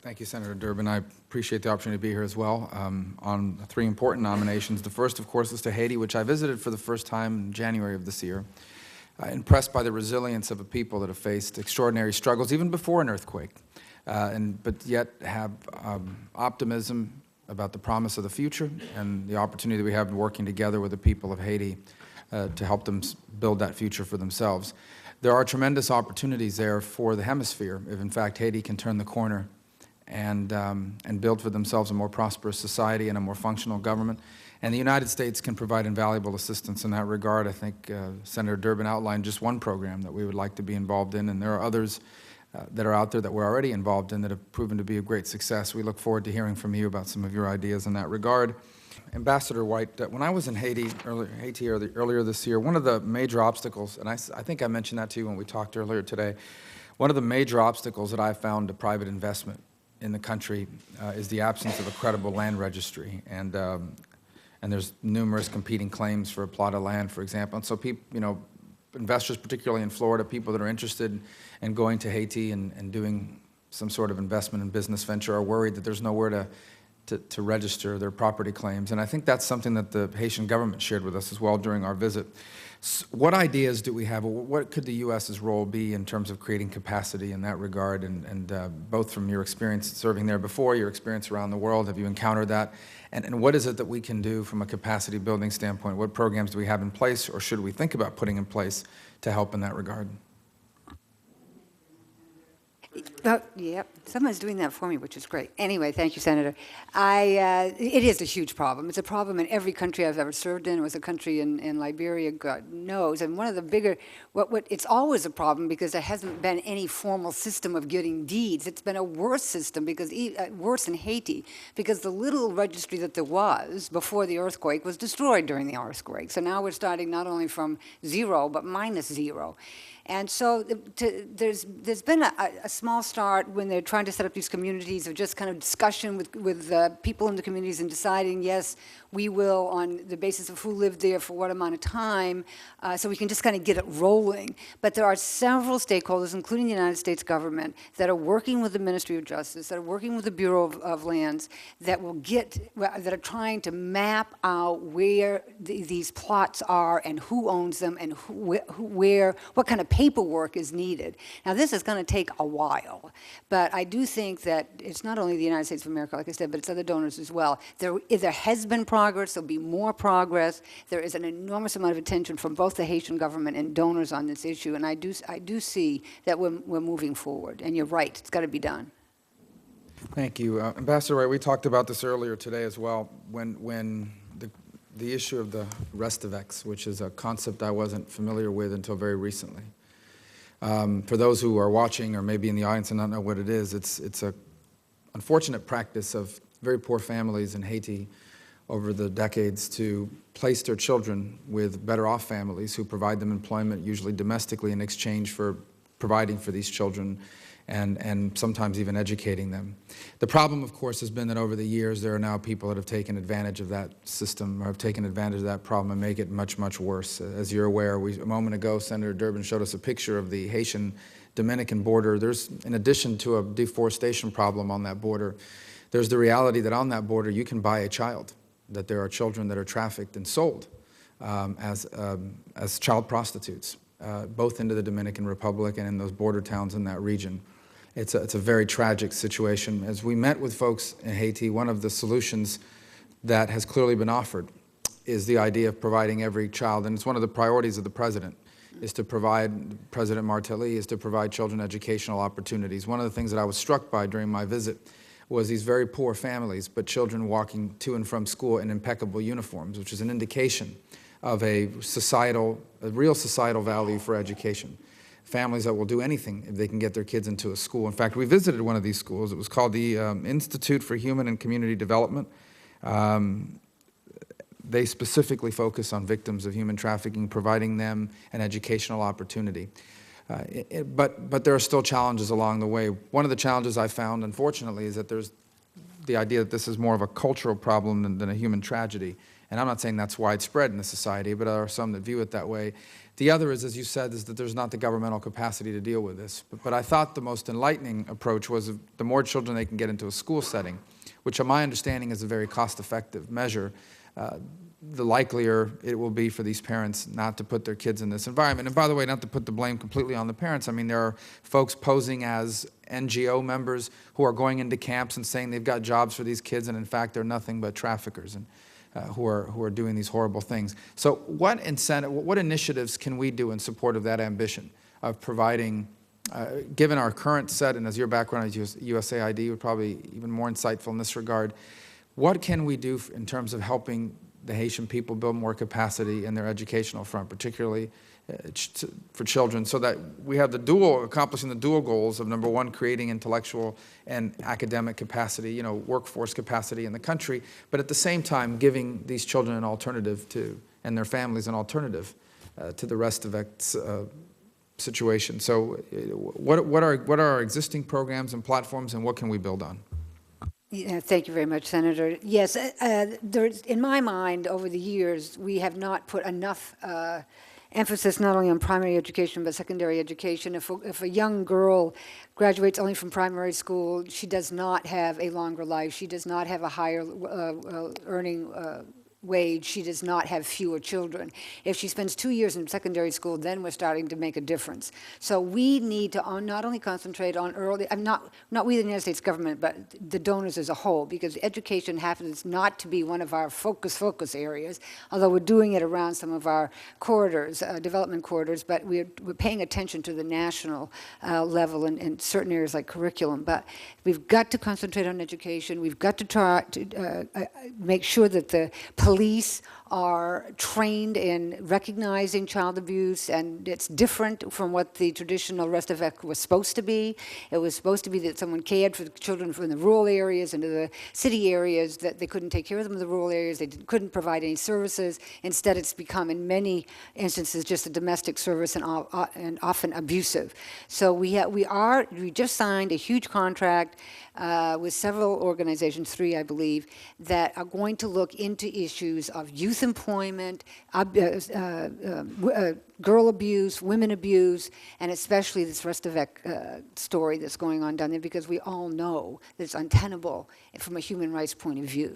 Thank you, Senator Durbin. I appreciate the opportunity to be here as well on 3 important nominations. The first, of course, is to Haiti, which I visited for the first time in January of this year. Impressed by the resilience of a people that have faced extraordinary struggles even before an earthquake, but yet have optimism about the promise of the future and the opportunity that we have working together with the people of Haiti to help them build that future for themselves. There are tremendous opportunities there for the hemisphere if, in fact, Haiti can turn the corner and build for themselves a more prosperous society and a more functional government. And the United States can provide invaluable assistance in that regard. I think Senator Durbin outlined just one program that we would like to be involved in, and there are others that are out there that we're already involved in that have proven to be a great success. We look forward to hearing from you about some of your ideas in that regard. Ambassador White, when I was in Haiti earlier this year, one of the major obstacles, and I think I mentioned that to you when we talked earlier today, one of the major obstacles that I found to private investment in the country is the absence of a credible land registry. And there's numerous competing claims for a plot of land, for example. And so people, investors, particularly in Florida, people that are interested in going to Haiti and doing some sort of investment and business venture are worried that there's nowhere to register their property claims. And I think that's something that the Haitian government shared with us as well during our visit. What ideas do we have? What could the U.S.'s role be in terms of creating capacity in that regard? And both from your experience serving there before, your experience around the world, have you encountered that? And what is it that we can do from a capacity building standpoint? What programs do we have in place, or should we think about putting in place to help in that regard? Yep, someone's doing that for me, which is great. Anyway, thank you, Senator. It is a huge problem. It's a problem in every country I've ever served in. It was a country in Liberia, God knows. And one of the bigger, it's always a problem because there hasn't been any formal system of getting deeds. It's been a worse system, because worse in Haiti, because the little registry that there was before the earthquake was destroyed during the earthquake. So now we're starting not only from zero, but -0. And so there's been a small start when they're trying to set up these communities of just kind of discussion with people in the communities and deciding, yes, we will, on the basis of who lived there for what amount of time, so we can just kind of get it rolling. But there are several stakeholders, including the United States government, that are working with the Ministry of Justice, that are working with the Bureau of Lands, that are trying to map out where these plots are and who owns them and what kind of paperwork is needed. Now, this is going to take a while, but I do think that it's not only the United States of America, like I said, but it's other donors as well. There has been progress. There'll be more progress. There is an enormous amount of attention from both the Haitian government and donors on this issue, and I do see that we're moving forward. And you're right, it's got to be done. Thank you. Ambassador Wright, we talked about this earlier today as well, when the issue of the Restivex, which is a concept I wasn't familiar with until very recently. For those who are watching or maybe in the audience and not know what it is, it's a unfortunate practice of very poor families in Haiti over the decades to place their children with better-off families who provide them employment, usually domestically, in exchange for providing for these children and sometimes even educating them. The problem, of course, has been that over the years there are now people that have taken advantage of that system or have taken advantage of that problem and make it much, much worse. As you're aware, a moment ago, Senator Durbin showed us a picture of the Haitian-Dominican border. There's, in addition to a deforestation problem on that border, there's the reality that on that border you can buy a child, that there are children that are trafficked and sold as child prostitutes, both into the Dominican Republic and in those border towns in that region. It's a very tragic situation. As we met with folks in Haiti, one of the solutions that has clearly been offered is the idea of providing every child, and it's one of the priorities of the President, is to provide, President Martelly, is to provide children educational opportunities. One of the things that I was struck by during my visit was these very poor families, but children walking to and from school in impeccable uniforms, which is an indication of a real societal value for education. Families that will do anything if they can get their kids into a school. In fact, we visited one of these schools. It was called the Institute for Human and Community Development. They specifically focus on victims of human trafficking, providing them an educational opportunity. But there are still challenges along the way. One of the challenges I found, unfortunately, is that there's the idea that this is more of a cultural problem than a human tragedy. And I'm not saying that's widespread in the society, but there are some that view it that way. The other is, as you said, is that there's not the governmental capacity to deal with this. But I thought the most enlightening approach was the more children they can get into a school setting, which, in my understanding, is a very cost-effective measure, the likelier it will be for these parents not to put their kids in this environment. And by the way, not to put the blame completely on the parents. I mean, there are folks posing as NGO members who are going into camps and saying they've got jobs for these kids, and in fact, they're nothing but traffickers and who are doing these horrible things. So what initiatives can we do in support of that ambition of providing, given our current set, and as your background as USAID, you're probably even more insightful in this regard, what can we do in terms of helping the Haitian people build more capacity in their educational front, particularly for children, so that we have accomplishing the dual goals of, number one, creating intellectual and academic capacity, workforce capacity in the country, but at the same time giving these children an alternative and their families an alternative to the rest of that situation. So what are our existing programs and platforms, and what can we build on? Yeah, thank you very much, Senator. Yes, in my mind, over the years, we have not put enough emphasis not only on primary education but secondary education. If a young girl graduates only from primary school, she does not have a longer life. She does not have a higher earning wage. She does not have fewer children. If she spends 2 years in secondary school, then we're starting to make a difference. So we need to not only concentrate on early, not we the United States government, but the donors as a whole, because education happens not to be one of our focus areas, although we're doing it around some of our corridors, development corridors, but we're paying attention to the national level in certain areas like curriculum. But we've got to concentrate on education. We've got to try to make sure that the police are trained in recognizing child abuse, and it's different from what the traditional rest of it was supposed to be. It was supposed to be that someone cared for the children from the rural areas into the city areas, that they couldn't take care of them in the rural areas, they couldn't provide any services. Instead, it's become, in many instances, just a domestic service and often abusive. So we just signed a huge contract with several organizations, 3 I believe, that are going to look into issues of youth employment, girl abuse, women abuse, and especially this Restavec story that's going on down there, because we all know that it's untenable from a human rights point of view.